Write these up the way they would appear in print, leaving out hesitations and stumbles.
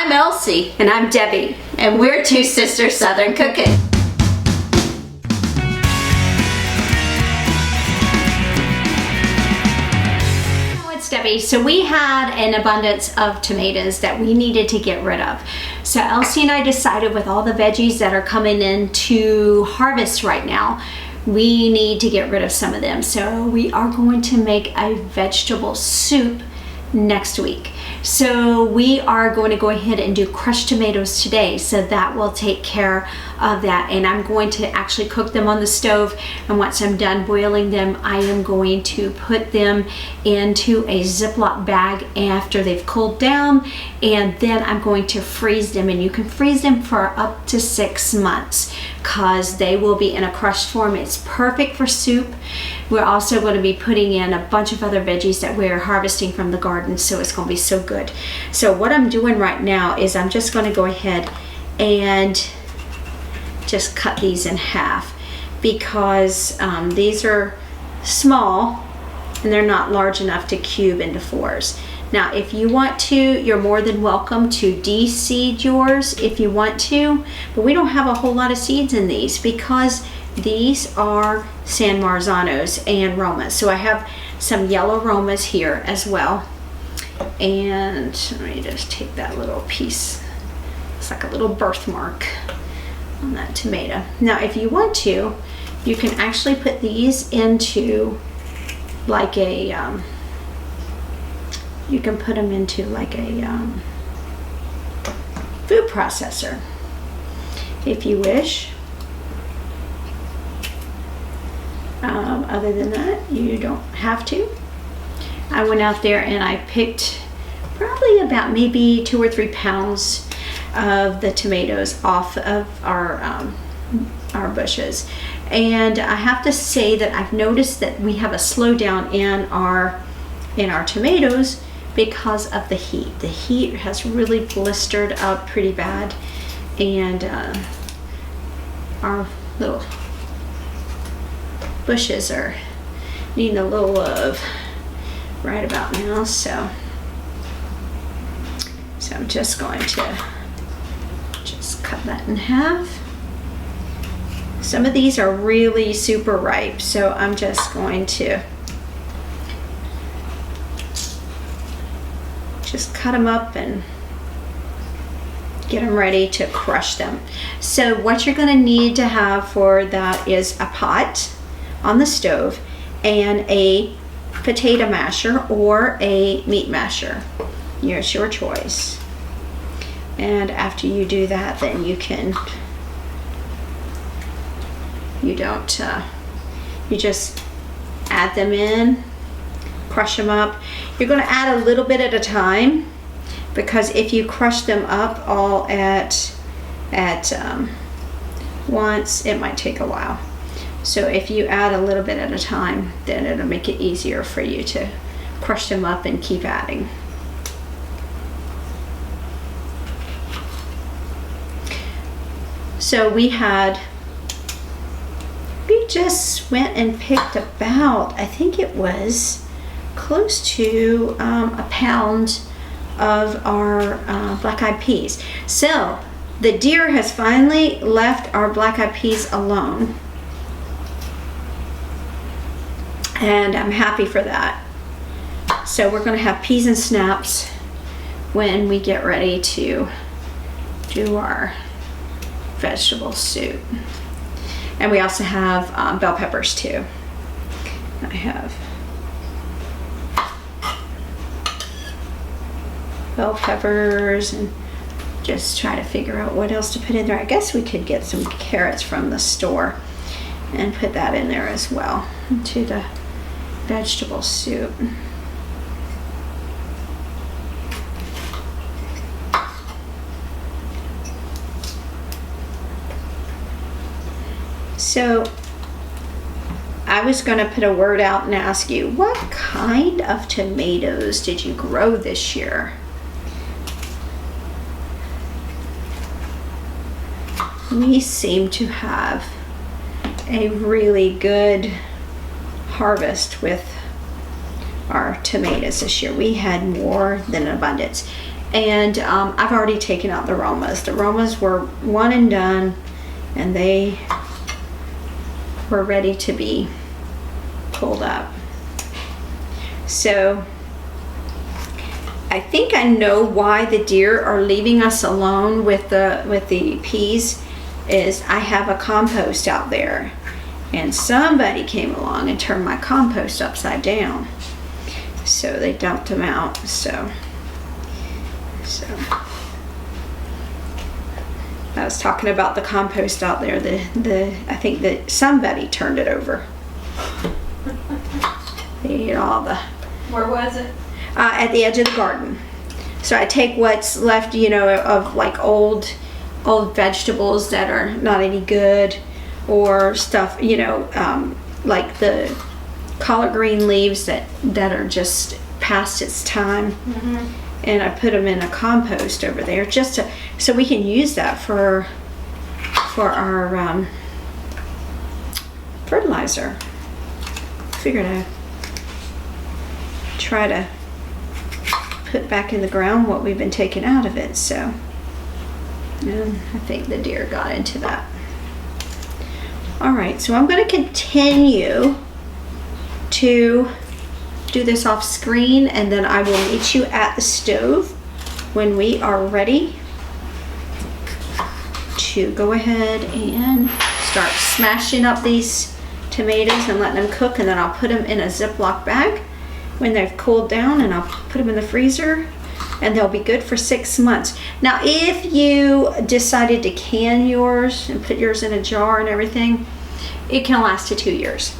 I'm Elsie. And I'm Debbie. And we're Two Sisters Southern Cooking. Debbie. So we had an abundance of tomatoes that we needed to get rid of. So Elsie and I decided, with all the veggies that are coming in to harvest right now, we need to get rid of some of them. So we are going to make a vegetable soup next week. So we are going to go ahead and do crushed tomatoes today, so that will take care of that. And I'm going to actually cook them on the stove, and once I'm done boiling them, I am going to put them into a Ziploc bag after they've cooled down, and then I'm going to freeze them. And you can freeze them for up to 6 months because they will be in a crushed form. It's perfect for soup. We're also going to be putting in a bunch of other veggies that we're harvesting from the garden, so it's going to be so good. So what I'm doing right now is I'm just going to go ahead and just cut these in half, because these are small and they're not large enough to cube into fours. Now, if you want to, you're more than welcome to de-seed yours if you want to, but we don't have a whole lot of seeds in these because these are San Marzanos and Romas. So I have some yellow Romas here as well. And let me just take that little piece. It's like a little birthmark on that tomato. Now, if you want to, you can actually put these into like a, you can put them into like a food processor if you wish. Other than that, you don't have to. I went out there and I picked probably about maybe 2 or 3 pounds of the tomatoes off of our bushes. And I have to say that I've noticed that we have a slowdown in our tomatoes because of the heat. The heat has really blistered up pretty bad, and our little bushes are needing a little love right about now. So I'm just going to just cut that in half. Some of these are really super ripe, so I'm just going to just cut them up and get them ready to crush them. So what you're going to need to have for that is a pot on the stove and a potato masher or a meat masher. It's your choice. And after you do that, then you just add them in, crush them up. You're going to add a little bit at a time, because if you crush them up all at once, it might take a while. So if you add a little bit at a time, then it'll make it easier for you to crush them up and keep adding. So we just went and picked about, I think it was close to a pound of our black-eyed peas. So the deer has finally left our black-eyed peas alone, and I'm happy for that. So we're going to have peas and snaps when we get ready to do our vegetable soup. And we also have bell peppers too. I have bell peppers, and just try to figure out what else to put in there. I guess we could get some carrots from the store and put that in there as well into the vegetable soup. So I was going to put a word out and ask you, what kind of tomatoes did you grow this year? We seem to have a really good harvest with our tomatoes this year. We had more than abundance. And I've already taken out the aromas. The aromas were one and done, and they were ready to be pulled up. So I think I know why the deer are leaving us alone with the peas. Is I have a compost out there, and somebody came along and turned my compost upside down, so they dumped them out. So I was talking about the compost out there. I think that somebody turned it over. They ate all the. Where was it? At the edge of the garden. So I take what's left, you know, of like old vegetables that are not any good, or stuff, you know, like the collard green leaves that are just past its time. And I put them in a compost over there just so we can use that for our fertilizer. Figured I'd try to put back in the ground what we've been taking out of it. So, and I think the deer got into that. All right, so I'm going to continue to do this off screen, and then I will meet you at the stove when we are ready to go ahead and start smashing up these tomatoes and letting them cook, and then I'll put them in a Ziploc bag when they've cooled down, and I'll put them in the freezer, and they'll be good for 6 months. Now, if you decided to can yours and put yours in a jar and everything, it can last to 2 years.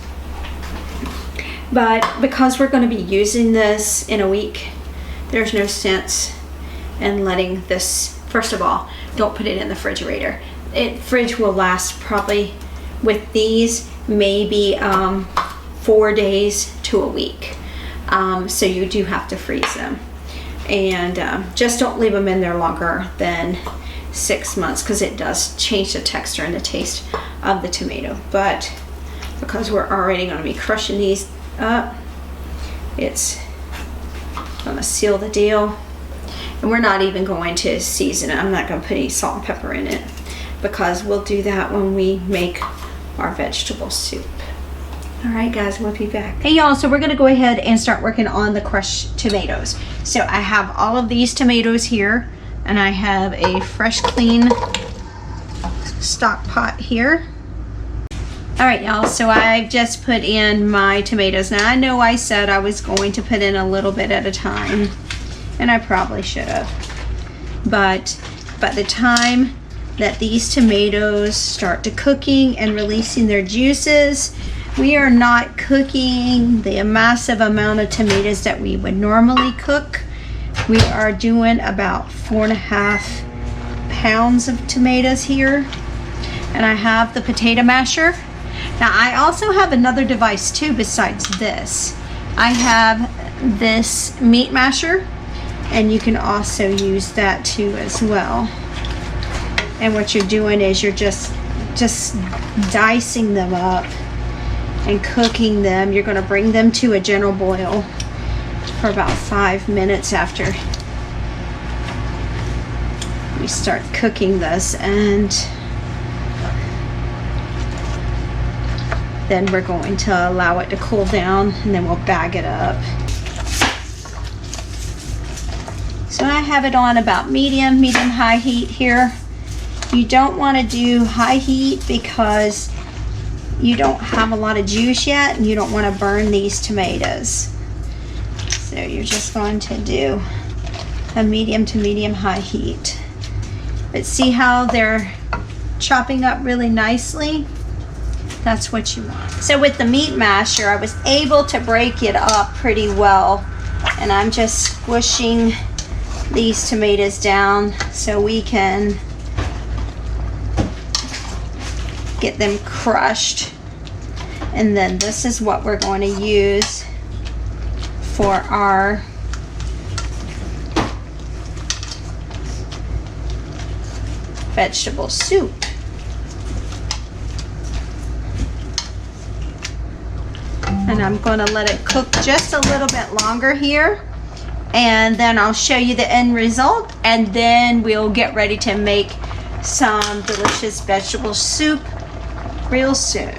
But because we're going to be using this in a week, there's no sense in letting this. First of all, don't put it in the refrigerator. Fridge will last probably with these maybe 4 days to a week. So you do have to freeze them, and just don't leave them in there longer than 6 months, because it does change the texture and the taste of the tomato. But because we're already going to be crushing these up, it's going to seal the deal. And we're not even going to season it. I'm not going to put any salt and pepper in it, because we'll do that when we make our vegetable soup. All right, guys, we'll be back. Hey, y'all, so we're going to go ahead and start working on the crushed tomatoes. So I have all of these tomatoes here, and I have a fresh, clean stock pot here. All right, y'all, so I've just put in my tomatoes. Now, I know I said I was going to put in a little bit at a time, and I probably should have. But by the time that these tomatoes start to cooking and releasing their juices, we are not cooking the massive amount of tomatoes that we would normally cook. We are doing about 4.5 pounds of tomatoes here. And I have the potato masher. Now, I also have another device too besides this. I have this meat masher, and you can also use that too as well. And what you're doing is you're just dicing them up and cooking them. You're going to bring them to a gentle boil for about 5 minutes after we start cooking this, and then we're going to allow it to cool down, and then we'll bag it up. So I have it on about medium high heat here. You don't want to do high heat because you don't have a lot of juice yet, and you don't want to burn these tomatoes. So you're just going to do a medium to medium high heat. But see how they're chopping up really nicely? That's what you want. So with the meat masher, I was able to break it up pretty well, and I'm just squishing these tomatoes down so we can get them crushed. And then this is what we're going to use for our vegetable soup. And I'm going to let it cook just a little bit longer here, and then I'll show you the end result, and then we'll get ready to make some delicious vegetable soup real soon.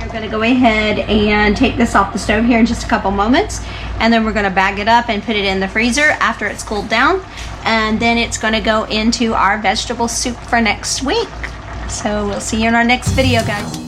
We're going to go ahead and take this off the stove here in just a couple moments, and then we're going to bag it up and put it in the freezer after it's cooled down, and then it's going to go into our vegetable soup for next week. So we'll see you in our next video, guys.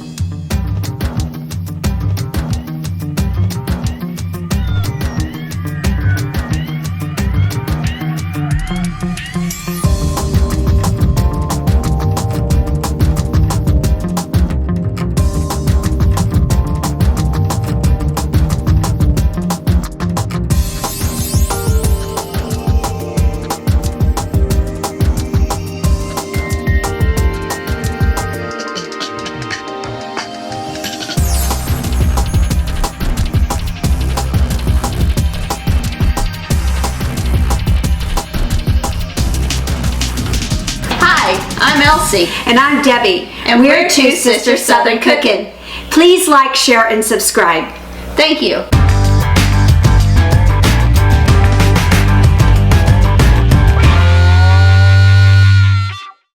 I'm Elsie. And I'm Debbie. And we're Two Sisters Southern Cooking. Please like, share, and subscribe. Thank you.